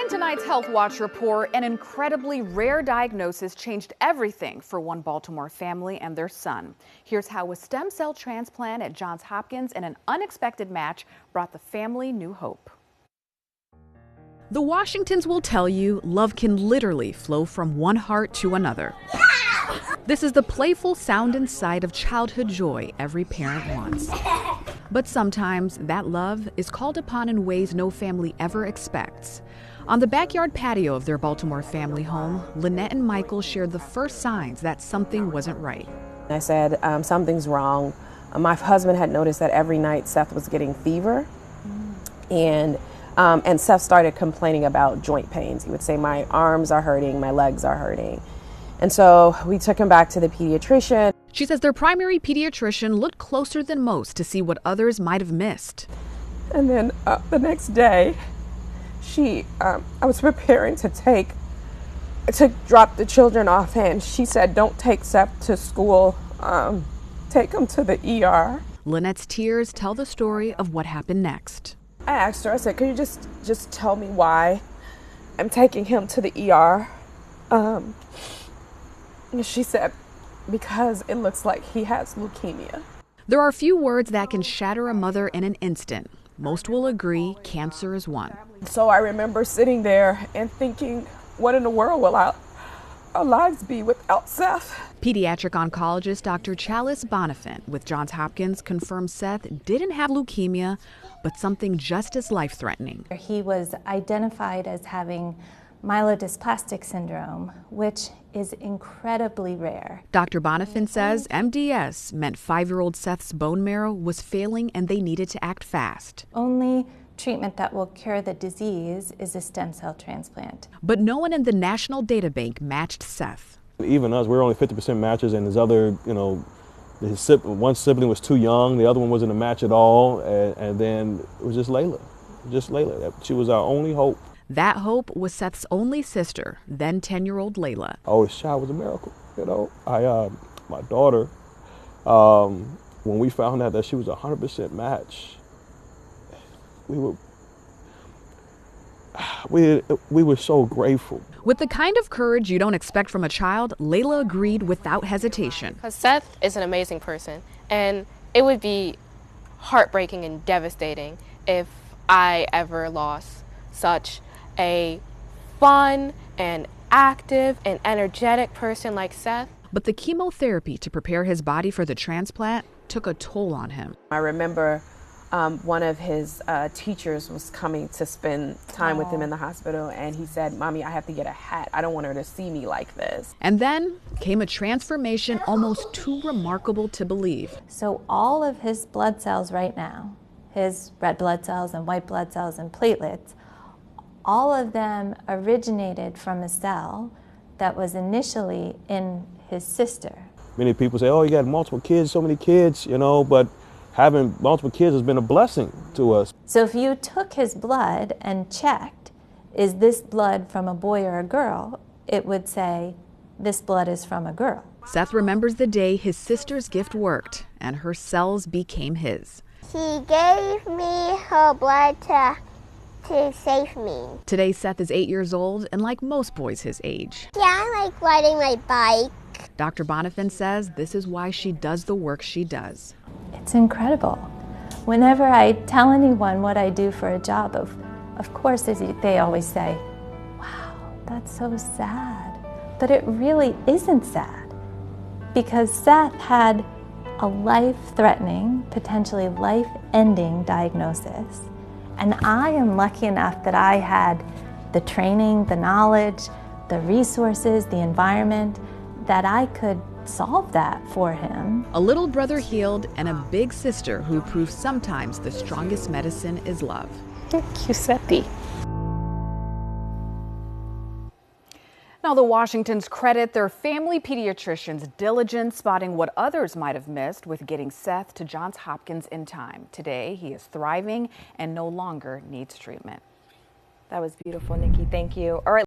In tonight's Health Watch report, an incredibly rare diagnosis changed everything for one Baltimore family and their son. Here's how a stem cell transplant at Johns Hopkins and an unexpected match brought the family new hope. The Washingtons will tell you love can literally flow from one heart to another. This is the playful sound and sight of childhood joy every parent wants. But sometimes that love is called upon in ways no family ever expects. On the backyard patio of their Baltimore family home, Lynette and Michael shared the first signs that something wasn't right. I said, something's wrong. My husband had noticed that every night Seth was getting fever, and Seth started complaining about joint pains. He would say, my arms are hurting, my legs are hurting. And so we took him back to the pediatrician. She says their primary pediatrician looked closer than most to see what others might have missed. And then the next day, I was preparing to drop the children off, and she said, don't take Seth to school, take him to the ER. Lynette's tears tell the story of what happened next. I asked her, I said, could you just tell me why I'm taking him to the ER? And she said, because it looks like he has leukemia. There are few words that can shatter a mother in an instant. Most will agree cancer is one. So I remember sitting there and thinking, what in the world will our lives be without Seth? Pediatric oncologist Dr. Chalice Bonifant with Johns Hopkins confirms Seth didn't have leukemia, but something just as life-threatening. He was identified as having myelodysplastic syndrome, which is incredibly rare. Dr. Bonifant says MDS meant 5-year-old Seth's bone marrow was failing and they needed to act fast. Only treatment that will cure the disease is a stem cell transplant. But no one in the national data bank matched Seth. Even us, we were only 50% matches, and his other, one sibling was too young, the other one wasn't a match at all, and then it was just Layla. She was our only hope. That hope was Seth's only sister, then 10-year-old Layla. Oh, this child was a miracle, my daughter, when we found out that she was a 100% match, we were so grateful. With the kind of courage you don't expect from a child, Layla agreed without hesitation. Because Seth is an amazing person, and it would be heartbreaking and devastating if I ever lost such a fun and active and energetic person like Seth. But the chemotherapy to prepare his body for the transplant took a toll on him. I remember one of his teachers was coming to spend time with him in the hospital, and he said, Mommy, I have to get a hat. I don't want her to see me like this. And then came a transformation almost too remarkable to believe. So all of his blood cells right now, his red blood cells and white blood cells and platelets, all of them originated from a cell that was initially in his sister. Many people say, oh, you got multiple kids, so many kids, but having multiple kids has been a blessing to us. So if you took his blood and checked, is this blood from a boy or a girl, it would say, this blood is from a girl. Seth remembers the day his sister's gift worked and her cells became his. She gave me her blood to save me. Today, Seth is 8 years old and like most boys his age. Yeah, I like riding my bike. Dr. Bonifant says this is why she does the work she does. It's incredible. Whenever I tell anyone what I do for a job, of course they always say, wow, that's so sad. But it really isn't sad, because Seth had a life-threatening, potentially life-ending diagnosis. And I am lucky enough that I had the training, the knowledge, the resources, the environment, that I could solve that for him. A little brother healed and a big sister who proves sometimes the strongest medicine is love. Giuseppe. Now, the Washingtons credit their family pediatrician's diligence spotting what others might have missed with getting Seth to Johns Hopkins in time. Today, he is thriving and no longer needs treatment. That was beautiful, Nikki. Thank you. All right.